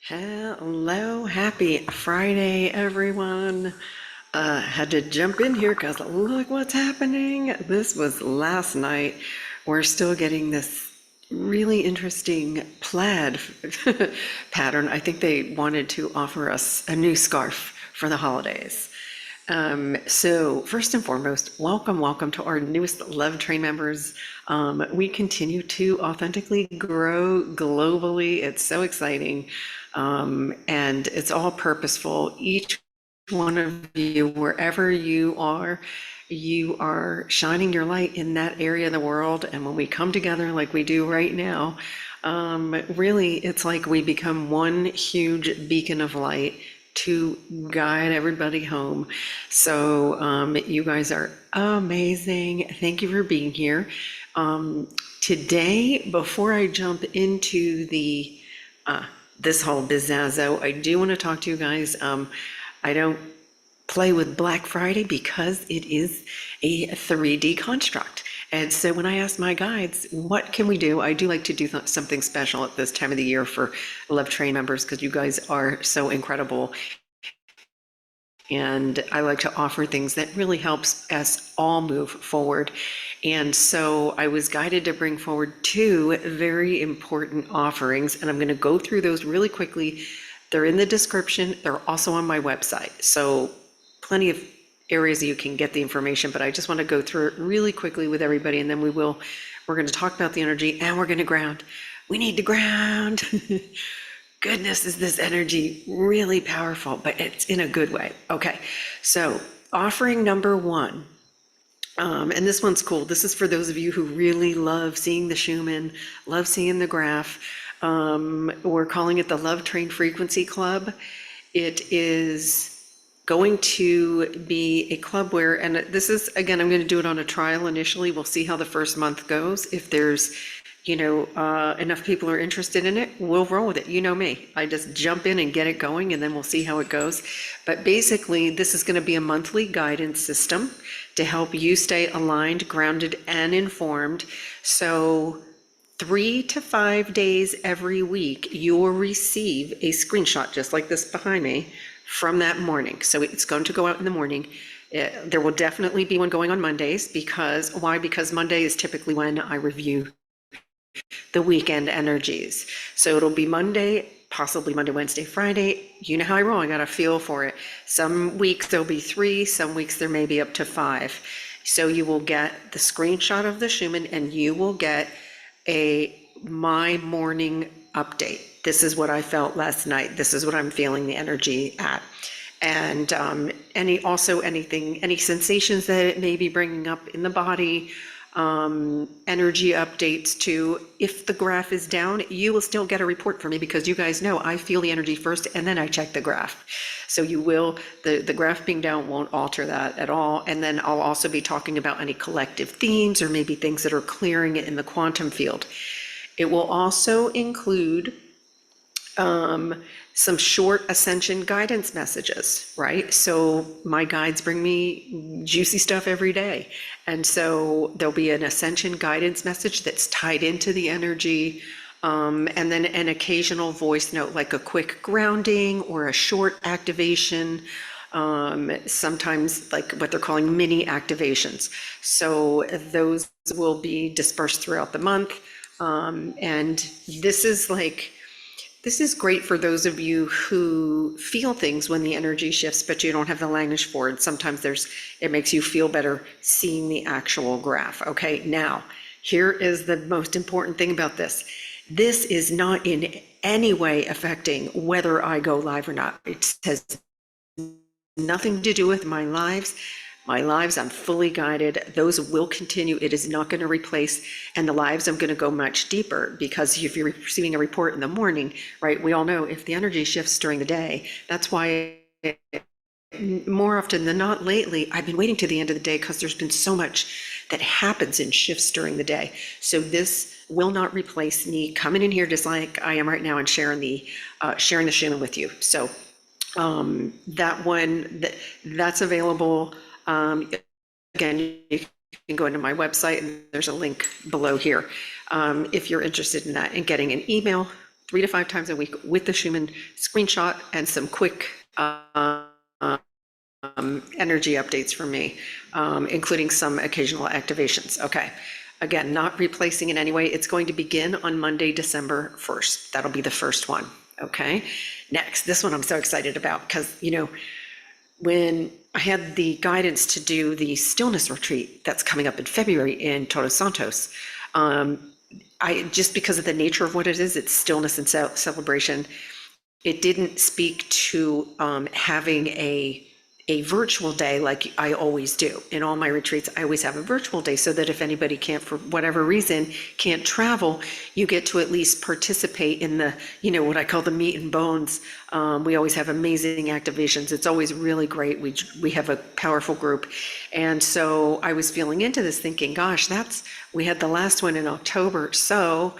Hello, happy Friday, everyone. Had to jump in here because look what's happening. This was last night. We're still getting this really interesting plaid pattern. I think they wanted to offer us a new scarf for the holidays. So first and foremost, welcome to our newest Love Train members. We continue to authentically grow globally. It's so exciting. And it's all purposeful. Each one of you, wherever you are shining your light in that area of the world. And when we come together like we do right now, really, it's like we become one huge beacon of light to guide everybody home. So you guys are amazing. Thank you for being here. Today, before I jump into the this whole bizazzo, I do want to talk to you guys. I don't play with Black Friday because it is a 3D construct. And so when I ask my guides, what can we do? I do like to do something special at this time of the year for Love Train members because you guys are so incredible. And I like to offer things that really helps us all move forward. And so I was guided to bring forward two very important offerings, and I'm going to go through those really quickly. They're in the description. They're also on my website. So plenty of areas you can get the information, but I just want to go through it really quickly with everybody, and then we're going to talk about the energy, and we're going to ground. We need to ground. Goodness, is this energy really powerful, but it's in a good way. Okay, so offering number one, and this one's cool. This is for those of you who really love seeing the Schumann, love seeing the graph. We're calling it the Love Train Frequency Club. It is going to be a club where, and this is, again, I'm going to do it on a trial initially. We'll see how the first month goes. If there's enough people are interested in it, we'll roll with it. You know me, I just jump in and get it going, and then we'll see how it goes. But basically, this is going to be a monthly guidance system to help you stay aligned, grounded, and informed. So 3 to 5 days every week, you will receive a screenshot just like this behind me from that morning. So it's going to go out in the morning. There will definitely be one going on Mondays. Because why? Because Monday is typically when I review the weekend energies. So it'll be Monday, possibly Monday, Wednesday, Friday. You know how I roll. I got a feel for it. Some weeks there'll be 3, some weeks there may be up to 5. So you will get the screenshot of the Schumann, and you will get my morning update. This is what I felt last night. This is what I'm feeling the energy at. And any sensations that it may be bringing up in the body, energy updates too. If the graph is down, you will still get a report from me, because you guys know I feel the energy first and then I check the graph. So you will, the graph being down won't alter that at all. And then I'll also be talking about any collective themes or maybe things that are clearing it in the quantum field. It will also include some short Ascension guidance messages, right? So my guides bring me juicy stuff every day. And so there'll be an Ascension guidance message that's tied into the energy, and then an occasional voice note, like a quick grounding or a short activation, sometimes like what they're calling mini activations. So those will be dispersed throughout the month. And this is great for those of you who feel things when the energy shifts, but you don't have the language for it. Sometimes it makes you feel better seeing the actual graph. Okay, now, here is the most important thing about this. This is not in any way affecting whether I go live or not. It has nothing to do with my lives. My lives, I'm fully guided. Those will continue. It is not going to replace. And the lives, I'm going to go much deeper, because if you're receiving a report in the morning, right, we all know if the energy shifts during the day, that's why more often than not lately, I've been waiting to the end of the day, because there's been so much that happens in shifts during the day. So this will not replace me coming in here just like I am right now and sharing the Schumann with you. So that's available. Again, you can go into my website, and there's a link below here if you're interested in that and getting an email 3 to 5 times a week with the Schumann screenshot and some quick energy updates from me, including some occasional activations. Okay. Again, not replacing in any way. It's going to begin on Monday, December 1st. That'll be the first one. Okay. Next, this one I'm so excited about because, when I had the guidance to do the stillness retreat that's coming up in February in Todos Santos, I just because of the nature of what it is, it's stillness and celebration. It didn't speak to having a virtual day like I always do. In all my retreats, I always have a virtual day so that if anybody can't, for whatever reason, can't travel, you get to at least participate in the, what I call the meat and bones. We always have amazing activations. It's always really great. We have a powerful group. And so I was feeling into this thinking, gosh, we had the last one in October. So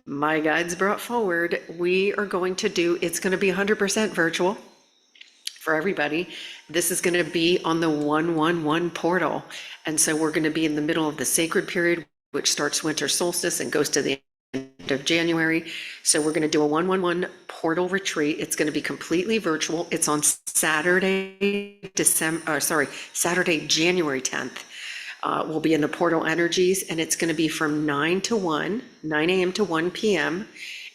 my guides brought forward, it's going to be 100% virtual for everybody. This is going to be on the 111 portal. And so we're going to be in the middle of the sacred period, which starts winter solstice and goes to the end of January. So we're going to do a 111 portal retreat. It's going to be completely virtual. It's on Saturday, January 10th. We'll be in the portal energies, and it's going to be from 9 a.m. to 1 p.m.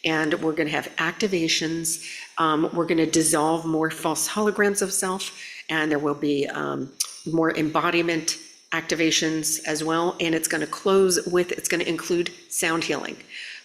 And we're going to have activations. We're going to dissolve more false holograms of self, and there will be more embodiment activations as well. And it's going to include sound healing.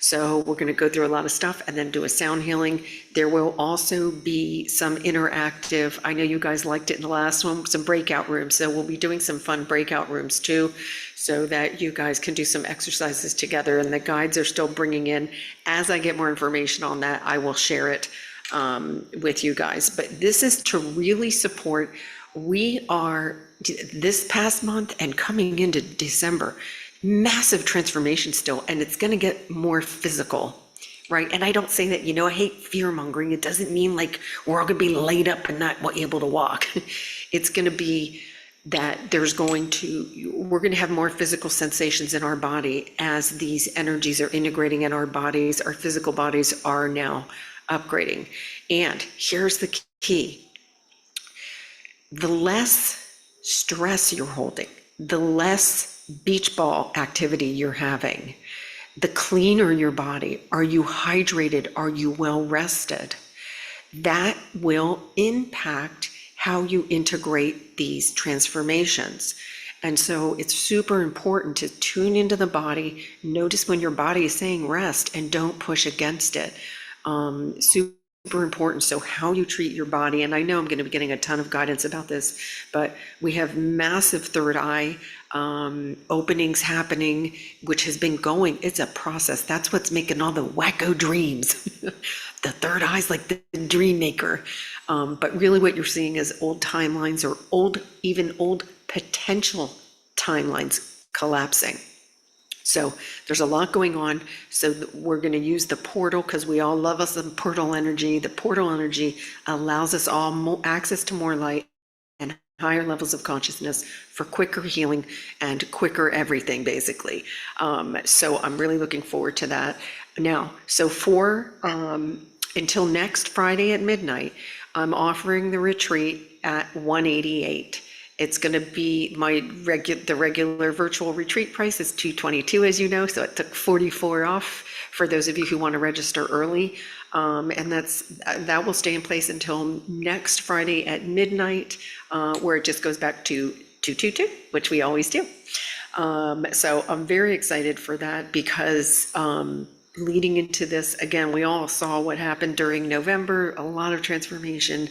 So we're going to go through a lot of stuff and then do a sound healing. There will also be some interactive, I know you guys liked it in the last one, some breakout rooms. So we'll be doing some fun breakout rooms too, so that you guys can do some exercises together. And the guides are still bringing in, as I get more information on that, I will share it with you guys. But this is to really support, we are this past month and coming into December, massive transformation still, and it's going to get more physical, right? And I don't say that, I hate fear mongering. It doesn't mean like we're all going to be laid up and not able to walk. It's going to be that we're going to have more physical sensations in our body as these energies are integrating in our bodies. Our physical bodies are now upgrading. And here's the key. The less stress you're holding, the less beach ball activity you're having, the cleaner your body. Are you hydrated? Are you well rested? That will impact how you integrate these transformations. And so it's super important to tune into the body, notice when your body is saying rest, and don't push against it. Super important. So how you treat your body, and I know I'm going to be getting a ton of guidance about this, but we have massive third eye openings happening, which has been going. It's a process. That's what's making all the wacko dreams. The third eye's like the dream maker. But really what you're seeing is old timelines, or even old potential timelines collapsing. So there's a lot going on. So we're going to use the portal, because we all love us some portal energy. The portal energy allows us all more access to more light and higher levels of consciousness for quicker healing and quicker everything, basically. So I'm really looking forward to that. Now, so until next Friday at midnight, I'm offering the retreat at $188. It's going to be the regular virtual retreat price is $222, as you know, so it took $44 off for those of you who want to register early. And that will stay in place until next Friday at midnight, where it just goes back to $222, which we always do. So I'm very excited for that, because leading into this, again, we all saw what happened during November, a lot of transformation.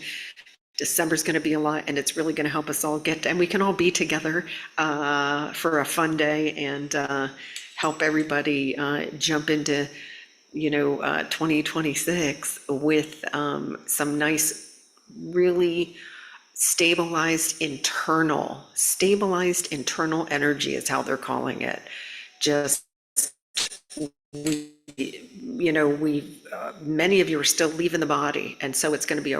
December's going to be a lot, and it's really going to help us all and we can all be together for a fun day, and help everybody jump into 2026 with some nice, really stabilized internal energy is how they're calling it. Just many of you are still leaving the body, and so it's going to be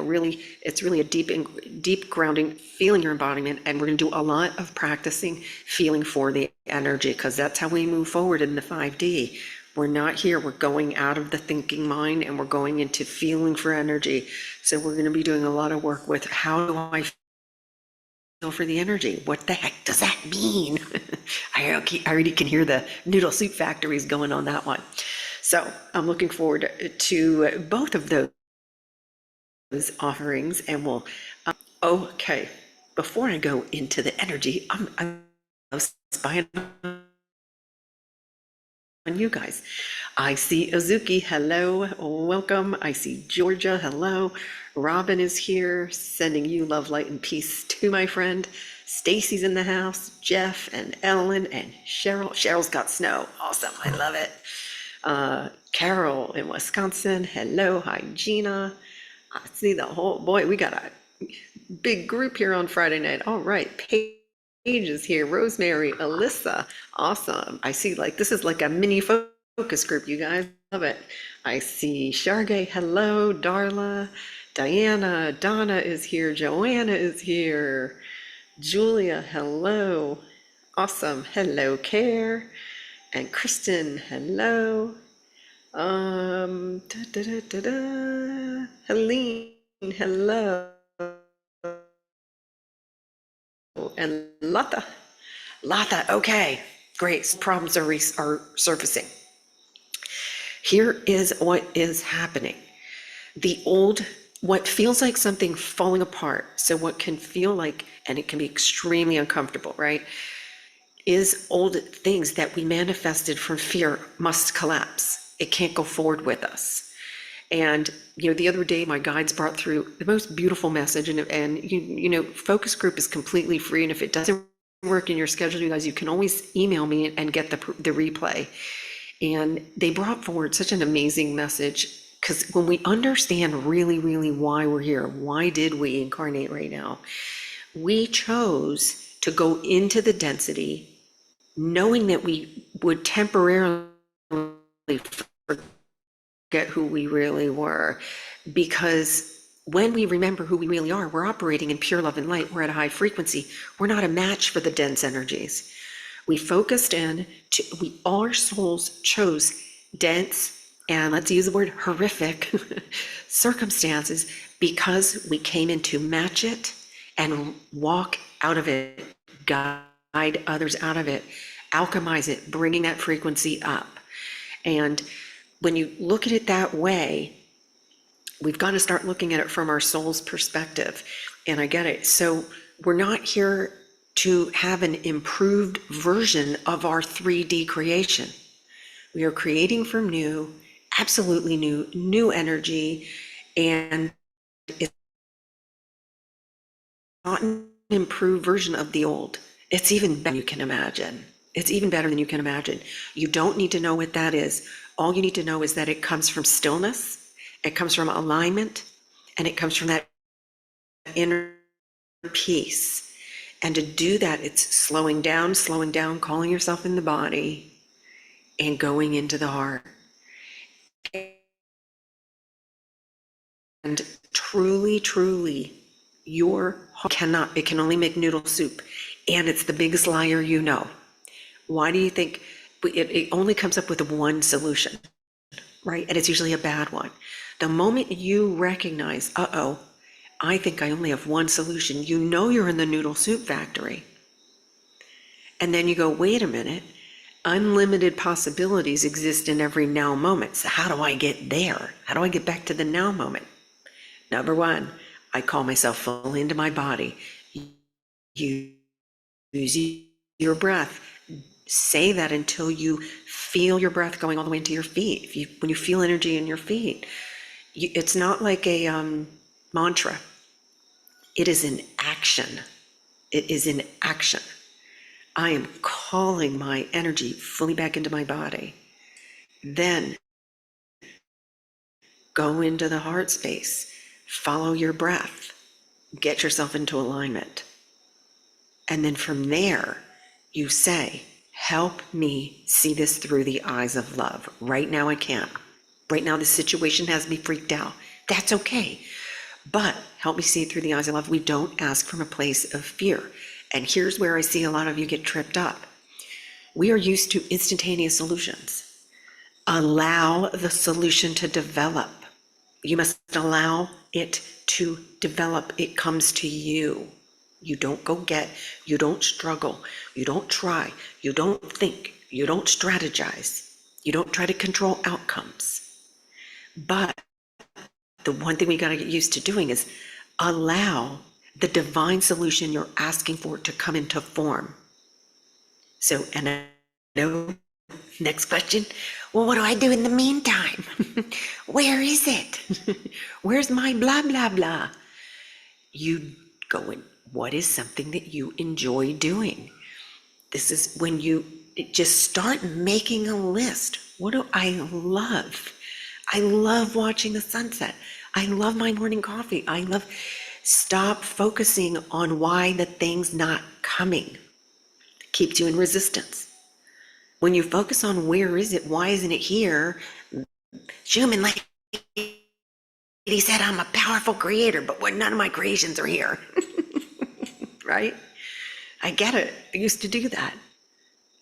it's really a deep grounding, feeling your embodiment, and we're going to do a lot of practicing feeling for the energy, because that's how we move forward in the 5D. We're not here. We're going out of the thinking mind and we're going into feeling for energy. So we're going to be doing a lot of work with how do I feel for the energy? What the heck does that mean? I already can hear the noodle soup factories going on that one. So I'm looking forward to both of those offerings, and we'll, okay, before I go into the energy, I'm spying on you guys. I see Azuki, hello, welcome. I see Georgia, hello. Robin is here, sending you love, light, and peace to my friend. Stacy's in the house, Jeff and Ellen and Cheryl. Cheryl's got snow, awesome, I love it. Carol in Wisconsin, hello, hi Gina. I see the whole, boy, we got a big group here on Friday night. All right, Paige is here, Rosemary, Alyssa, awesome. I see, like, this is like a mini focus group, you guys, love it. I see Shargay, hello, Darla, Diana, Donna is here, Joanna is here, Julia, hello, awesome, hello, Care, and Kristen, hello. Helene, hello, and Latha, okay, great, problems are surfacing. Here is what is happening. The old, what feels like something falling apart, so what can feel like, and it can be extremely uncomfortable, right, is old things that we manifested from fear must collapse. It can't go forward with us. And, the other day, my guides brought through the most beautiful message, and focus group is completely free. And if it doesn't work in your schedule, you guys, you can always email me and get the replay. And they brought forward such an amazing message, because when we understand really, really why we're here, why did we incarnate right now? We chose to go into the density, knowing that we would temporarily forget who we really were, because when we remember who we really are, we're operating in pure love and light. We're at a high frequency. We're not a match for the dense energies. We focused in, our souls chose dense, and let's use the word horrific circumstances, because we came in to match it and walk out of it, guide others out of it, alchemize it, bringing that frequency up. And when you look at it that way, we've got to start looking at it from our soul's perspective. And I get it. So we're not here to have an improved version of our 3D creation. We are creating from new, absolutely new energy, and it's not an improved version of the old. It's even better than you can imagine. It's even better than you can imagine. You don't need to know what that is. All you need to know is that it comes from stillness, it comes from alignment, and it comes from that inner peace. And to do that, it's slowing down, calling yourself in the body, and going into the heart. And truly, your heart cannot, it can only make noodle soup. And it's the biggest liar you know. Why do you think it only comes up with one solution, right? And it's usually a bad one. The moment you recognize, I think I only have one solution, you know you're in the noodle soup factory. And then you go, wait a minute, unlimited possibilities exist in every now moment. So how do I get there? How do I get back to the now moment? Number one, I call myself fully into my body. Use your breath. Say that until you feel your breath going all the way into your feet. When you feel energy in your feet, it's not like a mantra. It is an action. It is in action. I am calling my energy fully back into my body. Then go into the heart space. Follow your breath. Get yourself into alignment. And then from there, you say, help me see this through the eyes of love. Right now I can't. Right now the situation has me freaked out. That's okay. But help me see it through the eyes of love. We don't ask from a place of fear. And here's where I see a lot of you get tripped up. We are used to instantaneous solutions. Allow the solution to develop. You must allow it to develop. It comes to you. You don't go get, you don't struggle, you don't try, you don't think, you don't strategize, you don't try to control outcomes. But the one thing we got to get used to doing is allow the divine solution you're asking for to come into form. So, and I know, next question. Well, what do I do in the meantime? Where is it? Where's my blah, blah, blah? You go in, what is something that you enjoy doing? This is when you just start making a list. What do I love? I love watching the sunset. I love my morning coffee. Stop focusing on why the thing's not coming. It keeps you in resistance. When you focus on where is it, why isn't it here? Schumann, like he said, I'm a powerful creator, but none of my creations are here. Right? I get it. I used to do that.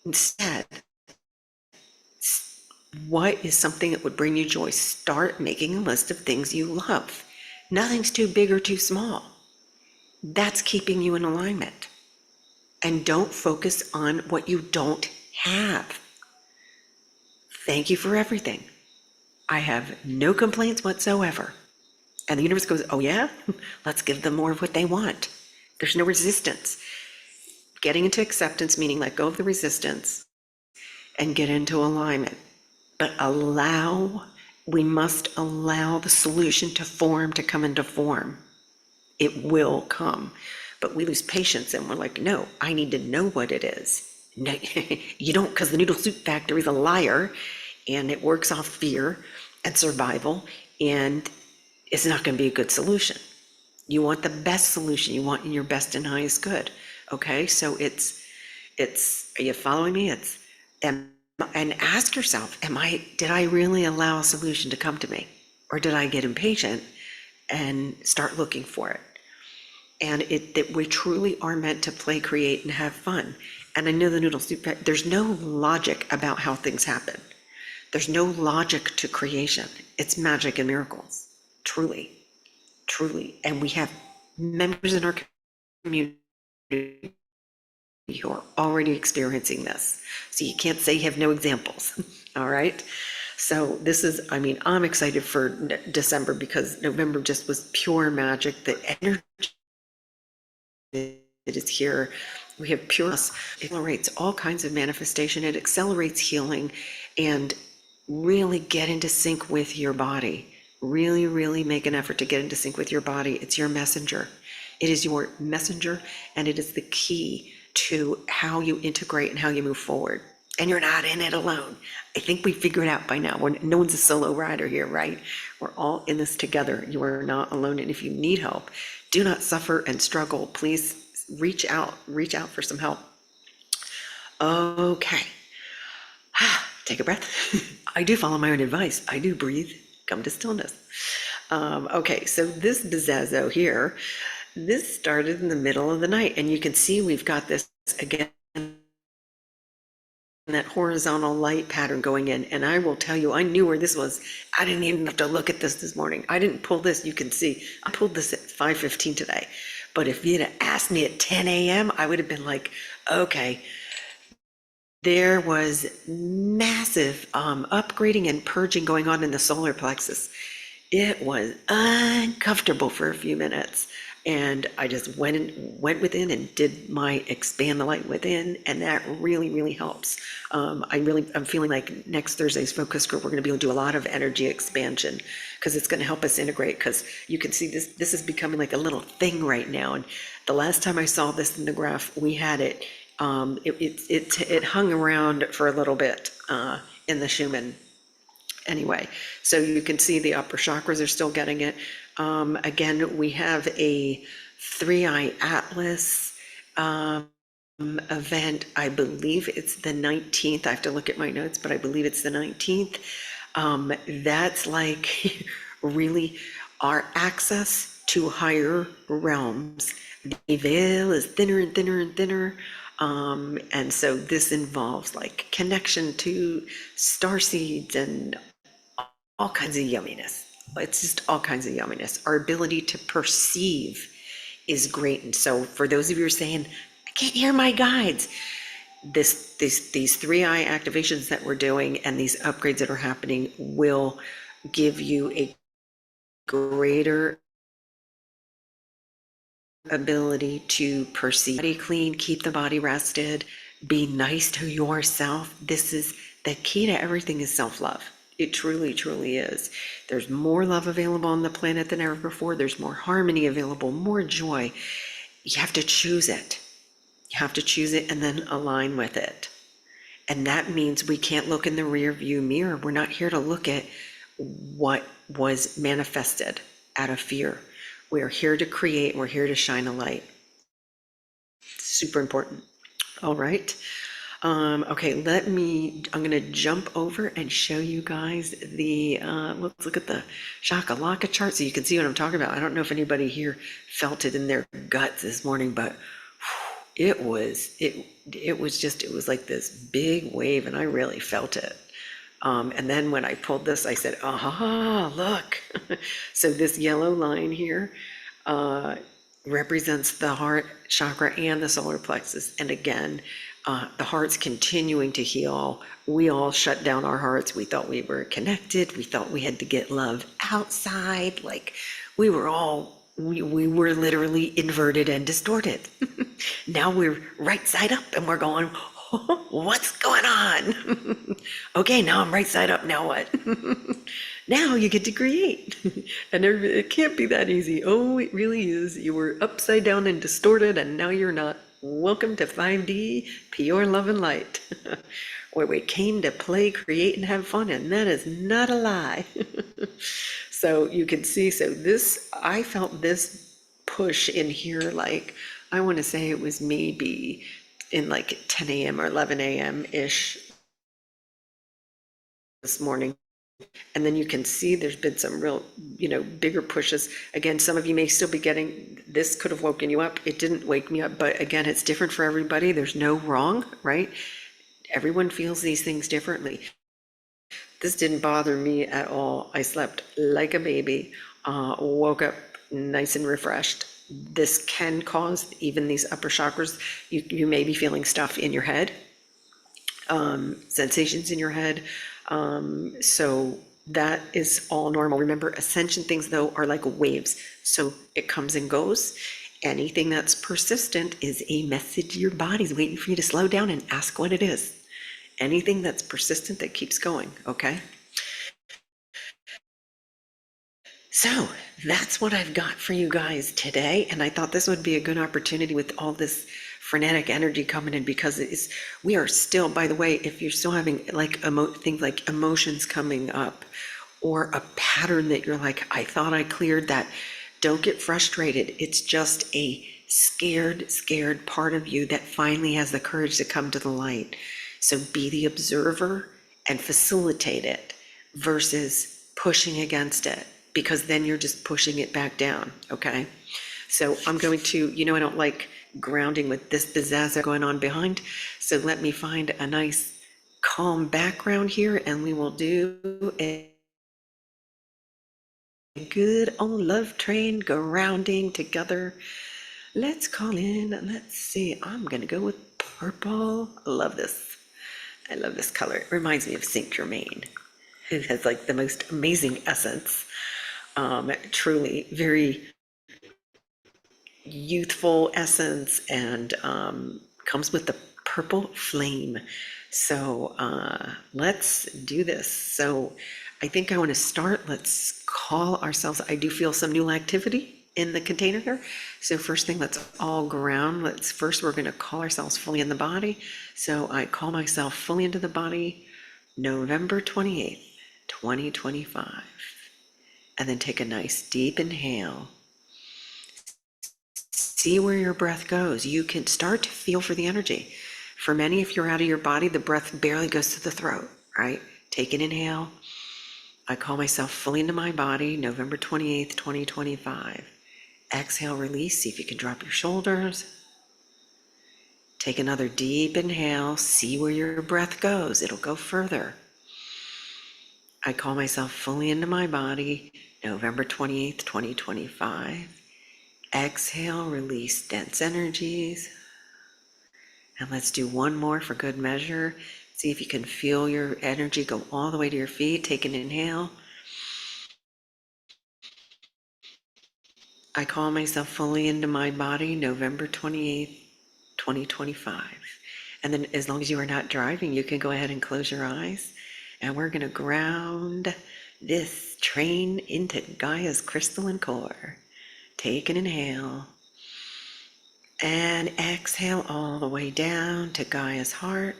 Instead, what is something that would bring you joy? Start making a list of things you love. Nothing's too big or too small. That's keeping you in alignment. And don't focus on what you don't have. Thank you for everything. I have no complaints whatsoever. And the universe goes, oh yeah? Let's give them more of what they want. There's no resistance. Getting into acceptance, meaning let go of the resistance and get into alignment. But we must allow the solution to form, to come into form. It will come. But we lose patience and we're like, no, I need to know what it is. No, you don't, because the noodle soup factory is a liar and it works off fear and survival, and it's not going to be a good solution. You want the best solution. You want your best and highest good. Okay, so it's, are you following me? And ask yourself, did I really allow a solution to come to me? Or did I get impatient and start looking for it? And that we truly are meant to play, create, and have fun. And I know the noodle soup, there's no logic about how things happen. There's no logic to creation. It's magic and miracles, truly, truly. And we have members in our community who are already experiencing this. So you can't say you have no examples, all right? So this is, I'm excited for December because November just was pure magic. The energy that is here, we have pure, it accelerates all kinds of manifestation. It accelerates healing, and really get into sync with your body. Really, really make an effort to get into sync with your body. It's your messenger. It is your messenger, and it is the key to how you integrate and how you move forward. And you're not in it alone. I think we figured out by now, no one's a solo rider here, right? We're all in this together. You are not alone. And if you need help, do not suffer and struggle. Please reach out for some help. Okay. Take a breath. I do follow my own advice. I do breathe, come to stillness. Okay, so this bizazzo here, this started in the middle of the night, and you can see we've got this again, that horizontal light pattern going in. And I will tell you, I knew where this was. I didn't even have to look at this morning. I didn't pull this. You can see I pulled this at 5:15 today. But if you'd have asked me at 10 a.m., I would have been like, okay. There was massive upgrading and purging going on in the solar plexus. It was uncomfortable for a few minutes, and I just went within and did my expand the light within, and that really, really helps. I'm feeling like next Thursday's focus group, we're going to be able to do a lot of energy expansion, because it's going to help us integrate. Because you can see this is becoming like a little thing right now. And the last time I saw this in the graph, we had it. It hung around for a little bit in the Schumann. Anyway, so you can see the upper chakras are still getting it. Again, we have a 3-eye atlas event. I believe it's the 19th. I have to look at my notes, but I believe it's the 19th. That's like really our access to higher realms. The veil is thinner and thinner and thinner. And so this involves like connection to star seeds and all kinds of yumminess. It's just all kinds of yumminess. Our ability to perceive is great. And so for those of you who are saying, I can't hear my guides, these three eye activations that we're doing and these upgrades that are happening will give you a greater ability to perceive. Body clean, keep the body rested, be nice to yourself. This is the key to everything, is self-love. It truly, truly is. There's more love available on the planet than ever before. There's more harmony available, more joy. You have to choose it. You have to choose it and then align with it. And that means we can't look in the rear view mirror. We're not here to look at what was manifested out of fear. We're here to create, we're here to shine a light. Super important. All right. Okay, I'm gonna jump over and show you guys the, let's look at the Shakalaka chart so you can see what I'm talking about. I don't know if anybody here felt it in their guts this morning, but it was like this big wave, and I really felt it. And then when I pulled this, I said, aha, look. So this yellow line here represents the heart chakra and the solar plexus. And again, the heart's continuing to heal. We all shut down our hearts. We thought we were connected. We thought we had to get love outside. Like we were literally inverted and distorted. Now we're right side up and we're going, oh, what's going on? Okay, now I'm right side up. Now what? Now you get to create. And it can't be that easy. Oh, it really is. You were upside down and distorted, and now you're not. Welcome to 5D, pure love and light, where we came to play, create, and have fun, and that is not a lie. So you can see, I felt this push in here, like, I want to say it was maybe in like 10 a.m. or 11 a.m.-ish this morning. And then you can see there's been some real, bigger pushes. Again, some of you may still be getting, this could have woken you up. It didn't wake me up, but again, it's different for everybody. There's no wrong, right? Everyone feels these things differently. This didn't bother me at all. I slept like a baby, woke up nice and refreshed. This can cause even these upper chakras. You may be feeling stuff in your head, sensations in your head. So that is all normal. Remember, ascension things though are like waves. So it comes and goes. Anything that's persistent is a message your body's waiting for you to slow down and ask what it is. Anything that's persistent that keeps going, okay? So that's what I've got for you guys today. And I thought this would be a good opportunity with all this frenetic energy coming in, because we are still, by the way, if you're still having like things like emotions coming up, or a pattern that you're like, I thought I cleared that, don't get frustrated. It's just a scared part of you that finally has the courage to come to the light. So be the observer and facilitate it versus pushing against it, because then you're just pushing it back down, okay? So I'm going to, I don't like grounding with this pizzazz going on behind. So let me find a nice calm background here, and we will do a good old love train grounding together. Let's call in, let's see, I'm gonna go with purple. I love this. I love this color. It reminds me of Saint Germain, who has like the most amazing essence. Truly very youthful essence, and comes with the purple flame. So let's do this. So I think I want to start. Let's call ourselves, I do feel some new activity in the container here. So first thing, let's all ground. We're going to call ourselves fully in the body. So I call myself fully into the body, November 28th, 2025. And then take a nice deep inhale. See where your breath goes. You can start to feel for the energy. For many, if you're out of your body, the breath barely goes to the throat, right? Take an inhale. I call myself fully into my body, November 28th, 2025. Exhale, release. See if you can drop your shoulders. Take another deep inhale. See where your breath goes. It'll go further. I call myself fully into my body, November 28th, 2025. Exhale, release dense energies. And let's do one more for good measure. See if you can feel your energy go all the way to your feet. Take an inhale. I call myself fully into my body, November 28th, 2025. And then as long as you are not driving, you can go ahead and close your eyes. And we're going to ground this train into Gaia's crystalline core. Take an inhale. And exhale all the way down to Gaia's heart.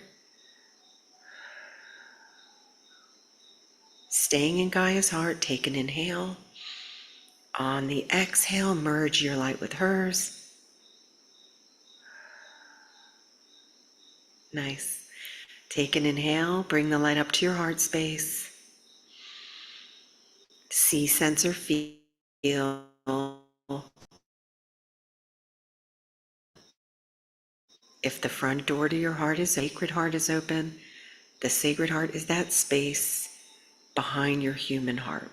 Staying in Gaia's heart, take an inhale. On the exhale, merge your light with hers. Nice. Take an inhale, bring the light up to your heart space. See, sense, or feel. If the front door to your heart is sacred heart is open, the sacred heart is that space behind your human heart.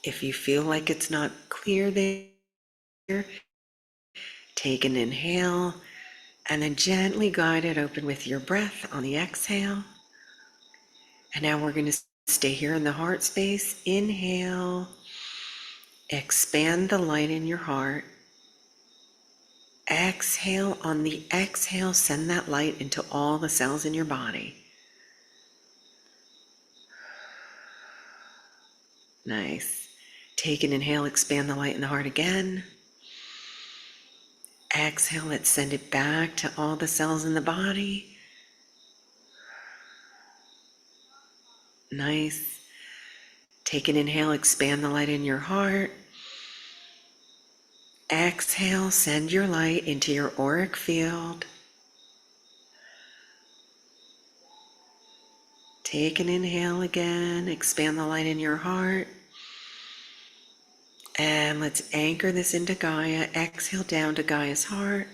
If you feel like it's not clear there, take an inhale and then gently guide it open with your breath on the exhale. And now we're going to stay here in the heart space. Inhale, expand the light in your heart. Exhale, on the exhale, send that light into all the cells in your body. Nice. Take an inhale, expand the light in the heart again. Exhale, let's send it back to all the cells in the body. Nice. Take an inhale, expand the light in your heart. Exhale, send your light into your auric field. Take an inhale again, expand the light in your heart. And let's anchor this into Gaia. Exhale down to Gaia's heart.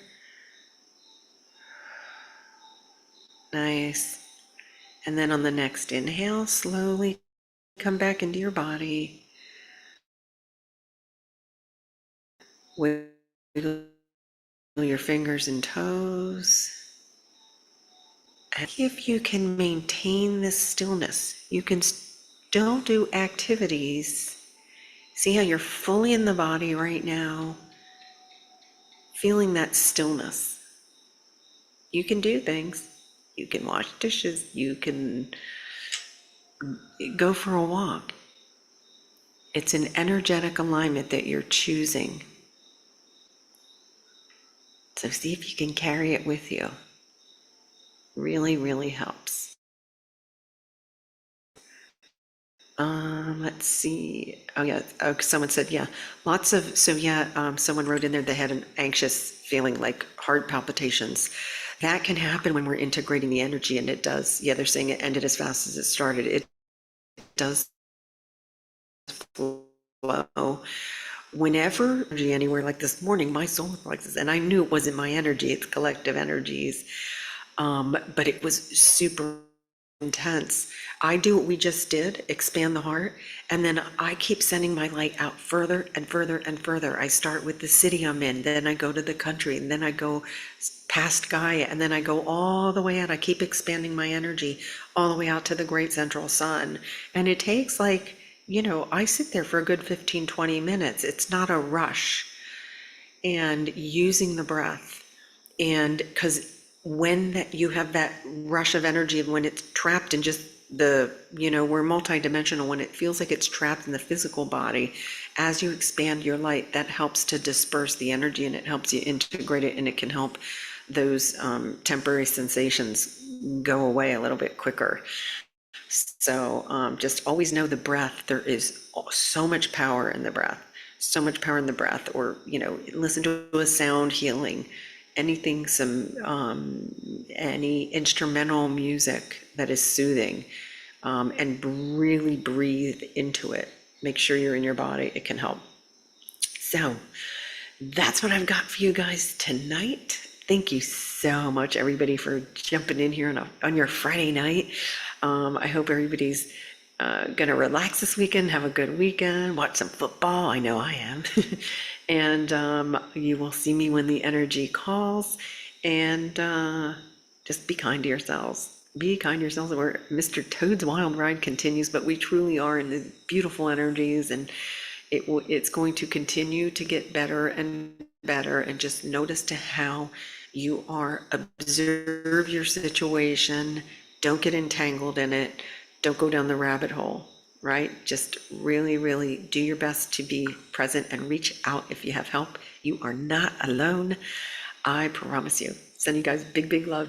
Nice. And then on the next inhale, slowly come back into your body. Wiggle your fingers and toes. And if you can maintain this stillness, you can still do activities. See how you're fully in the body right now, feeling that stillness. You can do things. You can wash dishes. You can go for a walk. It's an energetic alignment that you're choosing. So see if you can carry it with you. Really, really helps. Let's see. Oh yeah, someone said, yeah, lots of, so yeah, someone wrote in there they had an anxious feeling like heart palpitations. That can happen when we're integrating the energy, and it does. Yeah, they're saying it ended as fast as it started. It does flow. Whenever energy anywhere, like this morning, my solar plexus, and I knew it wasn't my energy, it's collective energies, but it was super intense. I do what we just did, expand the heart, and then I keep sending my light out further and further and further. I start with the city I'm in, then I go to the country, and then I go past Gaia, and then I go all the way out. I keep expanding my energy all the way out to the great central sun. And it takes like, I sit there for a good 15, 20 minutes. It's not a rush. And using the breath, and because when you have that rush of energy, when it's trapped in just we're multidimensional, when it feels like it's trapped in the physical body, as you expand your light, that helps to disperse the energy, and it helps you integrate it, and it can help those temporary sensations go away a little bit quicker. So just always know the breath. There is so much power in the breath, so much power in the breath. Or, listen to a sound healing, anything, any instrumental music that is soothing, and really breathe into it. Make sure you're in your body. It can help. So that's what I've got for you guys tonight. Thank you so much, everybody, for jumping in here on your Friday night. I hope everybody's gonna relax this weekend, have a good weekend, watch some football. I know I am. And you will see me when the energy calls. And just be kind to yourselves. Be kind to yourselves. Where Mr. Toad's wild ride continues, but we truly are in the beautiful energies, and it's going to continue to get better and better. And just notice to how you are. Observe your situation. Don't get entangled in it. Don't go down the rabbit hole, right? Just really, really do your best to be present and reach out if you have help. You are not alone. I promise you. Send you guys big, big love.